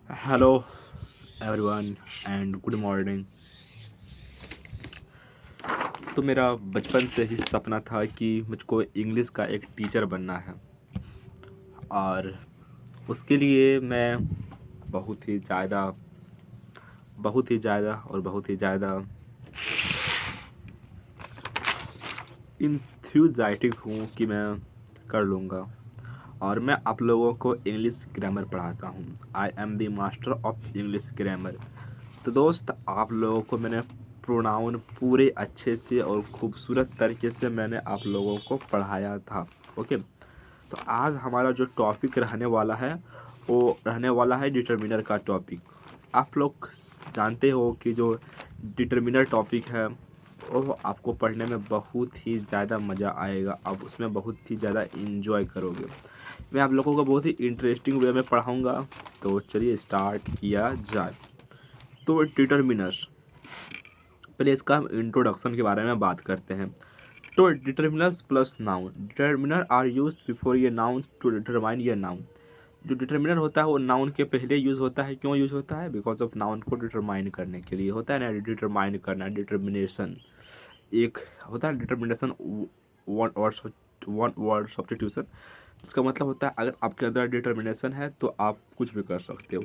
Hello everyone and good morning. तो मेरा बचपन से ही सपना था कि मुझको इंग्लिश का एक टीचर बनना है और उसके लिए मैं बहुत ही ज़्यादा बहुत ही ज़्यादा इंथ्यूजाइटिक हूँ कि मैं कर लूँगा। और मैं आप लोगों को इंग्लिश ग्रामर पढ़ाता हूँ। I am the master of English grammar. तो दोस्त, आप लोगों को मैंने प्रोनाउन पूरे अच्छे से और खूबसूरत तरीके से मैंने आप लोगों को पढ़ाया था। ओके। तो आज हमारा जो टॉपिक रहने वाला है वो रहने वाला है डिटर्मिनर का टॉपिक। आप लोग जानते हो कि जो डिटर्मिनर टॉपिक है वो आपको पढ़ने में बहुत ही ज़्यादा मज़ा आएगा। आप उसमें बहुत ही ज़्यादा इंजॉय करोगे। मैं आप लोगों को बहुत ही इंटरेस्टिंग वे में पढ़ाऊँगा। तो चलिए स्टार्ट किया जाए। तो डिटर्मिनर्स, पहले इसका हम इंट्रोडक्शन के बारे में बात करते हैं। तो determiners plus noun, determiner are used before ये नाउन टू डिटरमाइन ये नाउन। जो डिटर्मिनर होता है वो नाउन के पहले यूज़ होता है। क्यों यूज़ होता है? बिकॉज ऑफ नाउन को डिटरमाइन करने के लिए होता है ना, डिटरमाइन करना, डिटर्मिनेशन। एक होता है डिटर्मिनेशन, वन वर्ड सब्स्टिट्यूशन, जिसका मतलब होता है अगर आपके अंदर डिटर्मिनेशन है तो आप कुछ भी कर सकते हो।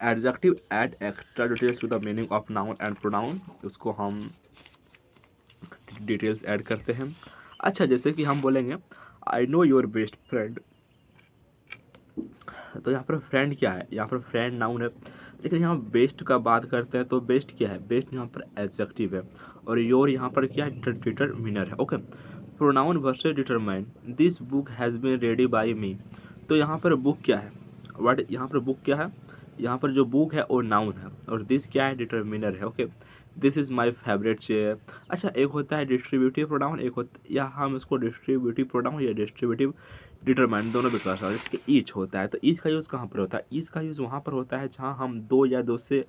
Adjective add extra details to the meaning of noun and pronoun, उसको हम डिटेल्स ऐड करते हैं। अच्छा, जैसे कि हम बोलेंगे I know your best friend. तो यहाँ पर फ्रेंड क्या है? यहाँ पर फ्रेंड नाउन है, लेकिन यहाँ बेस्ट का बात करते हैं तो बेस्ट क्या है? बेस्ट यहाँ पर एडजेक्टिव है और योर यहाँ पर क्या है? डिटरमिनर है। Okay. Pronoun versus determine, this book has been ready by me. तो यहाँ पर बुक क्या है? वर्ड यहाँ पर बुक क्या है? यहाँ पर जो बुक है वो नाउन है और दिस क्या है? डिटरमिनर है। Okay. This is my favourite chair. अच्छा, एक होता है डिस्ट्रीब्यूटिव प्रोनाउन, एक होता या हम इसको डिस्ट्रीब्यूटिव प्रोनाउन या डिस्ट्रीब्यूटिव डिटरमाइन दोनों भी कर सकते हैं। जैसे कि ईच होता है, तो ईच का यूज़ कहाँ पर होता है? ईच का यूज़ वहाँ पर होता है जहाँ हम दो या दो से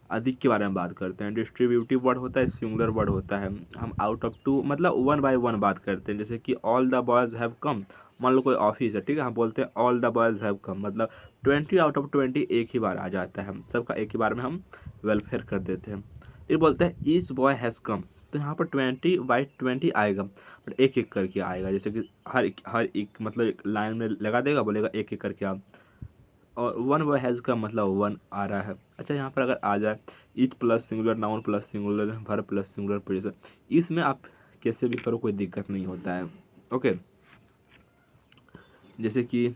अधिक के बारे में बात करते हैं। डिस्ट्रीब्यूटिव वर्ड होता है, सिंगुलर वर्ड होता है। हम आउट ऑफ टू मतलब वन बाय वन बात करते हैं। जैसे कि all the boys have come, मान लो कोई ऑफिस है, ठीक है, हम बोलते हैं all the boys have come, मतलब 20 आउट ऑफ 20 एक ही बार आ जाता है। सबका एक ही बार में हम वेलफेयर कर देते हैं। फिर बोलते हैं ईच बॉय हैज़ कम, तो यहाँ पर 20/20 आएगा, बट एक एक करके आएगा। जैसे कि हर एक मतलब एक लाइन में लगा देगा, बोलेगा एक एक करके आप। और वन बाय हैज़ का मतलब वन आ रहा है। अच्छा, यहाँ पर अगर आ जाए each plus singular noun plus singular verb plus singular present, इसमें आप कैसे भी करो कोई दिक्कत नहीं होता है। ओके। जैसे कि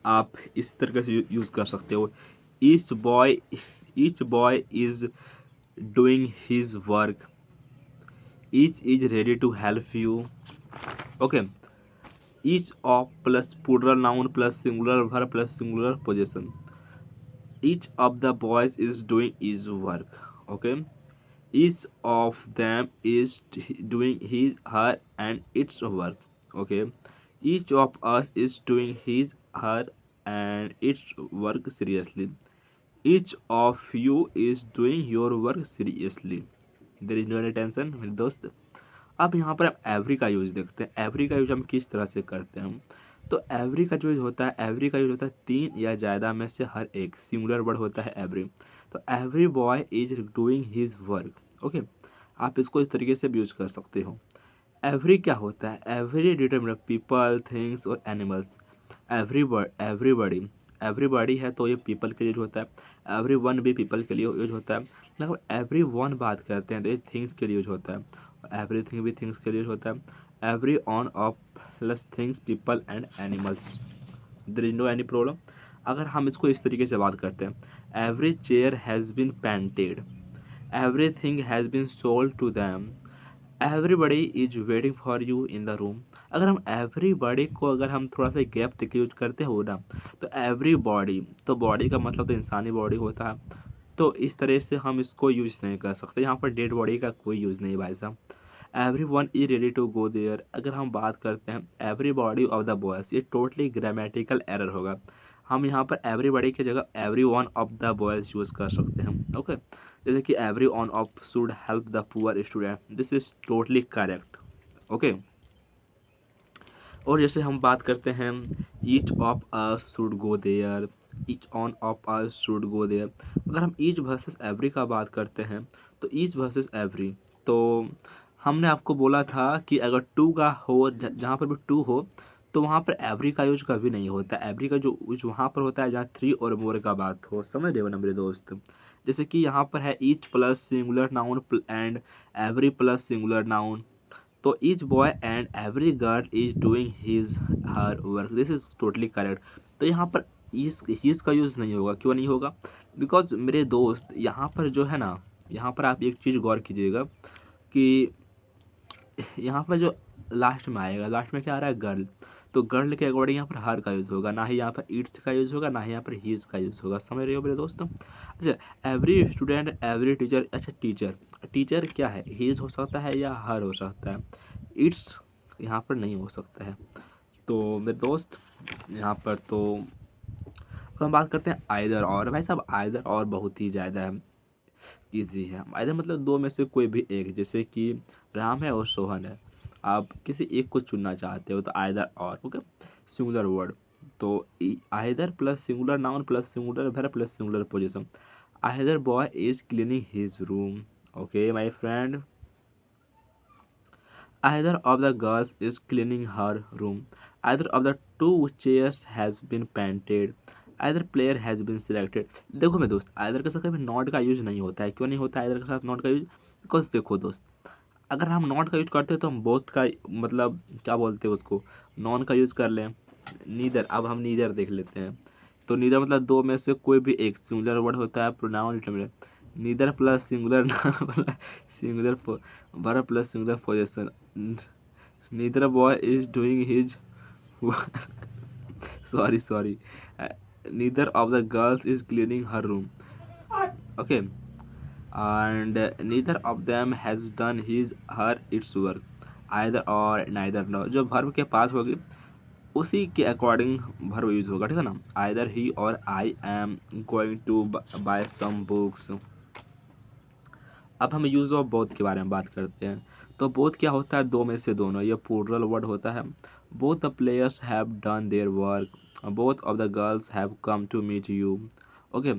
आप इस तरीके से यूज़ कर सकते हो, each boy each boy is doing his work, each is ready to help you. Okay. Each of plus plural noun plus singular verb plus singular position, each of the boys is doing his work. Okay. Each of them is doing his her and its work. Okay. Each of us is doing his her and its work seriously. Each of you is doing your work seriously. There is no any tension मेरे दोस्त। अब यहाँ पर हम every का use देखते हैं। Every का यूज़ हम किस तरह से करते हैं? तो एवरी का जो यूज़ होता है, एवरी का यूज़ होता है तीन या ज़्यादा में से हर एक, सिंगुलर वर्ड होता है एवरी। तो every boy is doing his work. Okay. आप इसको इस तरीके से भी यूज कर सकते हो। एवरी क्या होता है? एवरी डिटरमिनर पीपल थिंग्स और एनिमल्स। एवरीबॉडी, एवरीबॉडी है तो ये पीपल के लिए यूज होता है। एवरी वन भी पीपल के लिए यूज होता है। लगभग एवरी वन बात करते हैं तो ये थिंग्स के लिए यूज होता है। एवरीथिंग भी थिंग्स के लिए यूज होता है। Every one of plus things people and animals, there is no any problem. अगर हम इसको इस तरीके से बात करते हैं, every chair has been painted, everything has been sold to them, everybody is waiting for you in the room. अगर हम एवरीबडी को अगर हम थोड़ा सा गैप देके यूज करते हो ना, तो एवरी बॉडी, तो बॉडी का मतलब तो इंसानी बॉडी होता है। तो इस तरह से हम इसको यूज नहीं कर सकते। यहाँ पर डेड बॉडी का कोई यूज़ नहीं भाई साहब। Every one is ready to go there, अगर हम बात करते हैं everybody of the boys, ये टोटली ग्रामेटिकल एरर होगा। हम यहाँ पर एवरीबॉडी की जगह every one of the boys use कर सकते हैं। ओके। जैसे कि every one of should help the poor student, this is totally correct. Okay. और जैसे हम बात करते हैं each of us should go there, each on of us should go there. अगर हम ईच वर्सेस एवरी का बात करते हैं तो ईच वर्सेस एवरी, तो हमने आपको बोला था कि अगर टू का हो, जहाँ पर भी टू हो तो वहाँ पर एवरी का यूज कभी नहीं होता। एवरी का जो यूज वहाँ पर होता है जहाँ थ्री और मोर का बात हो, समझ रहे हो ना मेरे दोस्त। जैसे कि यहाँ पर है each plus singular noun and every plus singular noun, तो each boy and every girl is doing his her work, this is totally correct. तो यहाँ पर इस हिज का यूज़ नहीं होगा, क्यों नहीं होगा? बिकॉज मेरे दोस्त यहाँ पर जो है ना, यहाँ पर आप एक चीज़ गौर कीजिएगा कि यहाँ पर जो लास्ट में आएगा, लास्ट में क्या आ रहा है? गर्ल। तो गर्ल के अकॉर्डिंग यहाँ पर हर का यूज़ होगा, ना ही यहाँ पर इट्स का यूज़ होगा, ना ही यहाँ पर हीज का यूज़ होगा। समझ रहे हो मेरे दोस्तों? अच्छा, एवरी स्टूडेंट एवरी टीचर, अच्छा टीचर, टीचर क्या है? हीज हो सकता है या हर हो सकता है, इट्स यहाँ पर नहीं हो सकता है। तो मेरे दोस्त यहाँ पर तो अब हम बात करते हैं आइदर और। भाई साहब आइदर और बहुत ही ज़्यादा ईजी है। आइदर मतलब दो में से कोई भी एक, जैसे कि राम है और सोहन है, आप किसी एक को चुनना चाहते हो तो आइदर और, ओके, सिंगुलर वर्ड। तो either plus singular noun plus singular verb plus singular position. Either boy is cleaning his room, okay my friend. Either of the girls is cleaning her room. Either of the two chairs has been painted. Either player has been selected. देखो मेरे दोस्त, either के साथ कभी not का use नहीं होता है। क्यों नहीं होता है आइदर के साथ नॉट का यूज? बिकॉज देखो दोस्त, अगर हम नॉट का यूज करते हैं तो हम बोथ का, मतलब क्या बोलते हैं उसको, नॉन का यूज कर लें। नीदर, अब हम नीदर देख लेते हैं। तो नीदर मतलब दो में से कोई भी एक, सिंगुलर वर्ड होता है, pronoun determiner. Neither plus singular singular verb plus singular position. Neither boy is doing his sorry neither of the girls is cleaning her room, okay, and neither of them has done his her its work। Either और neither no जो verb के पास होगी उसी के according verb use होगा, ठीक है ना। आइदर ही और I am going to buy some books. अब हम यूज ऑफ बोथ के बारे में बात करते हैं। तो बोथ क्या होता है? दो में से दोनों, ये प्लूरल वर्ड होता है। Both the players have done their work, both of the girls have come to meet you, okay.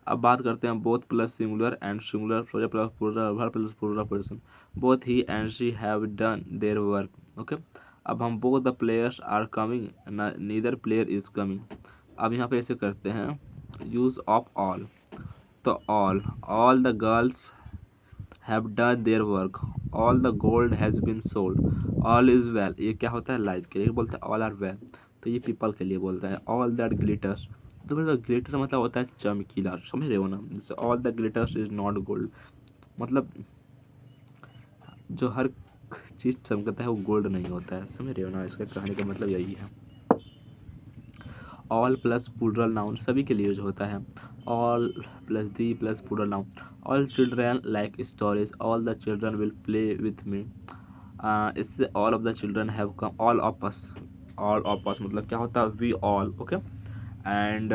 अब बात करते हैं both plus singular and singular plus plural verb plus plural person. Both he and she have done their work, okay. अब हम both the players are coming, neither player is coming. अब यहाँ पे ऐसे करते हैं यूज ऑफ ऑल। तो all the girls have done their work, all the gold has been sold, all is well, ये क्या होता है? लाइफ के लिए बोलते हैं all are well, तो ये पीपल के लिए बोलते हैं all that glitters। तो मतलब ग्लिटर मतलब होता है चमकीला, समझ रहे हो ना। जैसे all the glitters is not gold, मतलब जो हर चीज़ चमकता है वो गोल्ड नहीं होता है, समझ रहे हो ना। इसका कहने का मतलब यही है। ऑल प्लस प्लूरल नाउन सभी के लिए यूज होता है। All plus the plus plural noun. All children like stories, all the children will play with me. इससे all of the children have come, all of us, all of us मतलब क्या होता है? We all, okay. And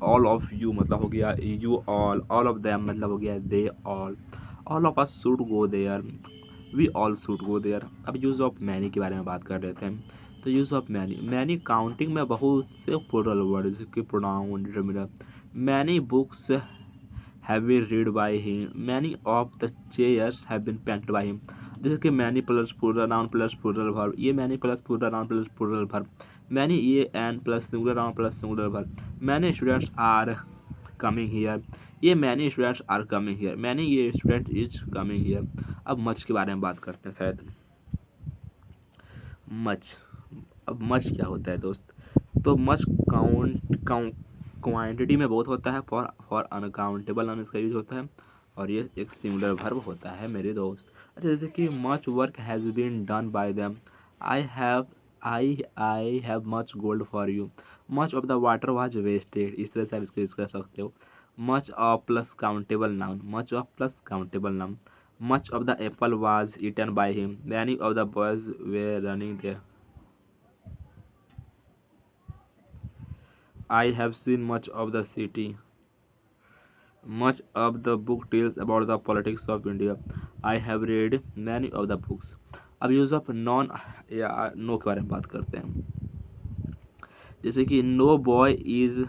all of you मतलब हो गया you all of them मतलब हो गया they all of us should go there, we all should go there. अब यूज़ ऑफ मैनी के बारे में बात कर रहे थे। तो use of many, many counting में बहुत से प्लूरल वर्ड जैसे कि pronoun determiner. Many books have been read by him, many of the chairs have been painted by him. जैसे कि many plus plural noun plus plural verb, ये many plus plural noun plus plural verb. Many ये an plus singular noun plus singular verb. Many students are coming here, ये many students are coming here, many ये student is coming here. अब much के बारे में बात करते हैं शायद। मच, अब मच क्या होता है दोस्त? तो मच क्वांटिटी में बहुत होता है, फॉर अनकाउंटेबल नाउन इसका यूज होता है, और ये एक सिंगुलर वर्ब होता है मेरे दोस्त। अच्छा, जैसे कि much work has been done by them, I have I have much gold for you, much of the water was wasted, इस तरह से आप इसको यूज कर सकते हो। Much of plus countable noun, much of plus countable noun. Much of the apple was eaten by him, many of the boys were running there. I have seen much of the city. Much of the book tells about the politics of India. I have read many of the books. अब use of none या no के बारे में बात करते हैं। जैसे कि no boy is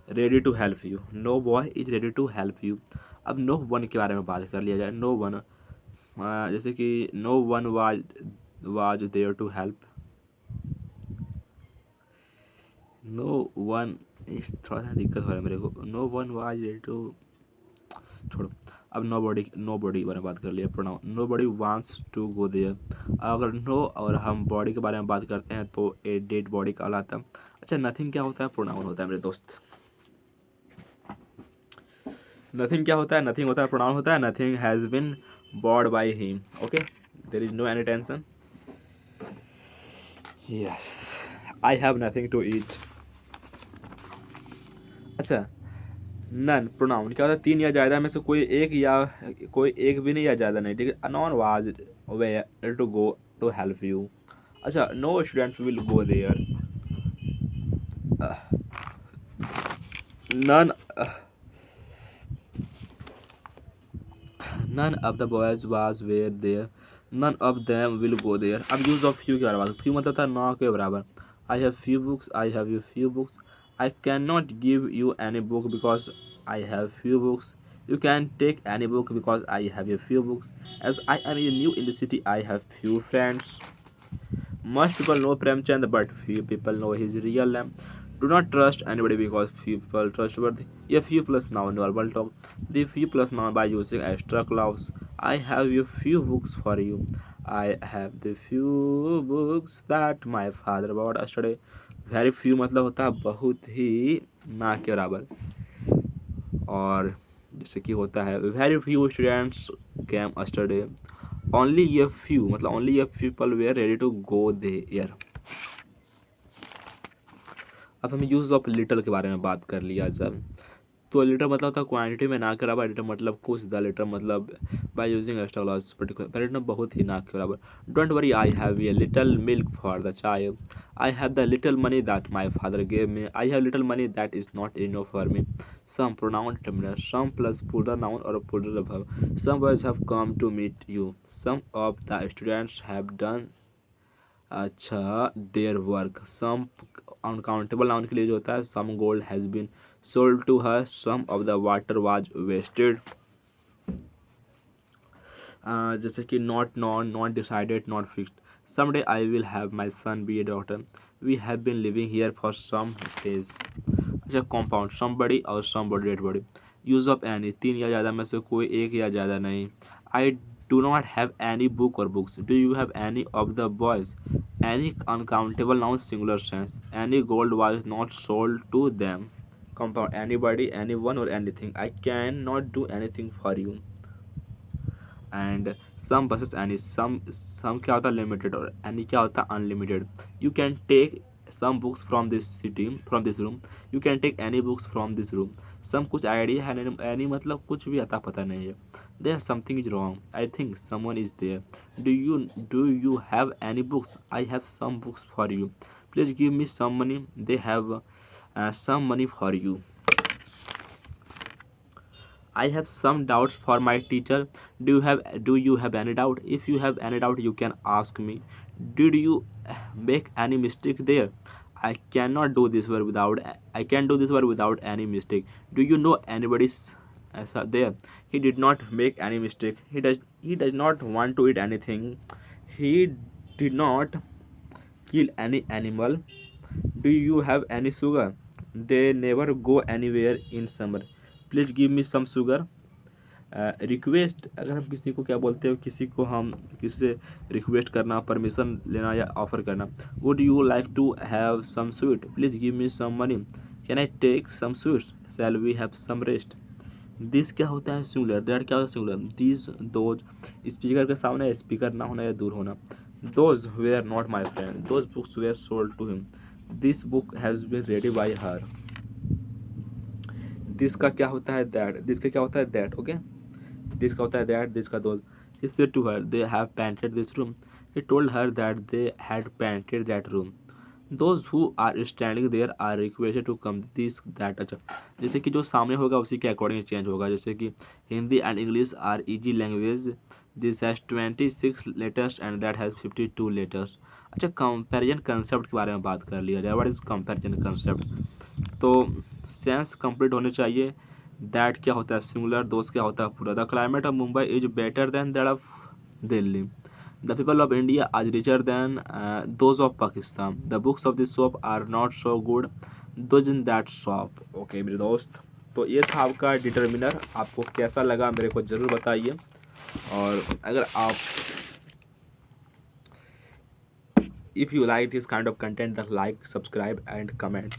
ready to help you, no boy is ready to help you. अब नो वन के बारे में बात कर लिया जाए। नो वन, जैसे कि no one was there to help, no one, इस थोड़ा सा दिक्कत हो रहा है मेरे को। No one was ready to, छोड़ो। अब नो बॉडी के बारे में बात कर लिया। Pronoun nobody wants to go there. अगर नो और हम बॉडी के बारे में बात करते हैं तो ए डेड बॉडी कहलाता है। अच्छा, नथिंग क्या होता है? प्रोनाउन होता है मेरे दोस्त। नथिंग क्या होता है? नथिंग होता है, प्रोनाउन होता है। Nothing has been bought by him. Okay, there is no any tension. Yes, I have nothing to eat. अच्छा, नन प्रोनाउन क्या होता है? तीन या ज़्यादा में से कोई एक भी नहीं या ज़्यादा नहीं, ठीक है। None was there to go to help you. अच्छा, no students will go there. None none of the boys was were there, none of them will go there। अब यूज ऑफ फ्यू के बराबर, फ्यू मतलब था ना के बराबर। I have few books, I have you few books. I can not give you any book because I have few books. You can take any book because I have you few books. As I am new in the city I have few friends. Most people know Premchand, but few people know his real name. Do not trust anybody because few people trustworthy. A few plus noun normal talk. The few plus noun by using extra clause. I have a few books for you. I have the few books that my father bought yesterday. Very few मतलब होता है बहुत ही ना के बराबर। और जैसे कि होता है very few students came yesterday। Only a few मतलब only a people were ready to go there. अब हम यूज़ ऑफ लिटल के बारे में बात कर लिया जब, तो लिटर मतलब होता है क्वांटिटी में ना के बराबर, लिटर मतलब कुछ, द लिटर मतलब by using extra clause particular, little बहुत ही ना के बराबर। Don't worry I have a little milk for the chai. I have the little money that my father gave me. I have little money that is not enough for me. Some pronoun determiner, some plus plural noun or plural verb। some boys have come to meet you। some of the students have done अच्छा their work. Some uncountable noun के लिए जो होता है some gold has been sold to her. Some of the water was wasted. जैसे कि not known, not decided, not fixed. Some day I will have my son be a daughter. We have been living here for some days. अच्छा, compound somebody और सम बड़ी dead बड़ी। Use of any, तीन या ज़्यादा में से कोई एक या ज़्यादा नहीं। I do not have any book और books. Do you have any of the boys. Any uncountable noun singular sense. Any gold was not sold to them. Compound anybody, any one और anything. I can not do anything for you. And some versus any, some क्या होता है limited और any क्या होता है unlimited. You can take some books from this city, from this room. You can take any books from this room. Some कुछ idea है, any मतलब कुछ भी अता पता नहीं है। There something is wrong, I think someone is there. Do you have any books. I have some books for you. Please give me some money. They have some money for you. I have some doubts for my teacher. Do you have any doubt? If you have any doubt, you can ask me. Did you make any mistake there? I cannot do this work without I can do this work without any mistake. Do you know anybody's there? He did not make any mistake. He does not want to eat anything. He did not kill any animal. Do you have any sugar? They never go anywhere in summer. Please give me some sugar. Request, अगर हम किसी को क्या बोलते हैं, किसी को हम किसी से रिक्वेस्ट करना, परमिशन लेना या ऑफर करना। Would you like to have some sweet. Please give me some money. Can I take some sweets. Shall we have some rest. This क्या होता है सिंगुलर, दैट क्या होता है सिंगुलर। दिस दोज, स्पीकर के सामने स्पीकर ना होना या दूर होना। Those were not my friend. Those books were sold to him. This book has been ready by her. This का क्या होता है दैट। दिस का क्या होता है दैट। ओके, दिस का होता है दैट, दिस का those. He said to her, they have painted this room. He told her that they had painted that room. Those who are standing there are requested to come this that। अच्छा, जैसे कि जो सामने होगा उसी के according change होगा। जैसे कि Hindi and English are easy language this has 26 letters and that has 52 letters. अच्छा, कंपैरिजन कंसेप्ट के बारे में बात कर लिया जाए। What is comparison concept? तो सेंस कंप्लीट होने चाहिए। दैट क्या होता है? सिंगुलर। दोस्त क्या होता है? पूरा। The climate of Mumbai is better than that of Delhi. The people of India are richer than those of Pakistan. The books of this shop are not so good those in that shop. Okay मेरे दोस्त, तो ये था आपका determiner. आपको कैसा लगा मेरे को ज़रूर बताइए। और अगर आप if you like this kind of content, then like, subscribe and comment.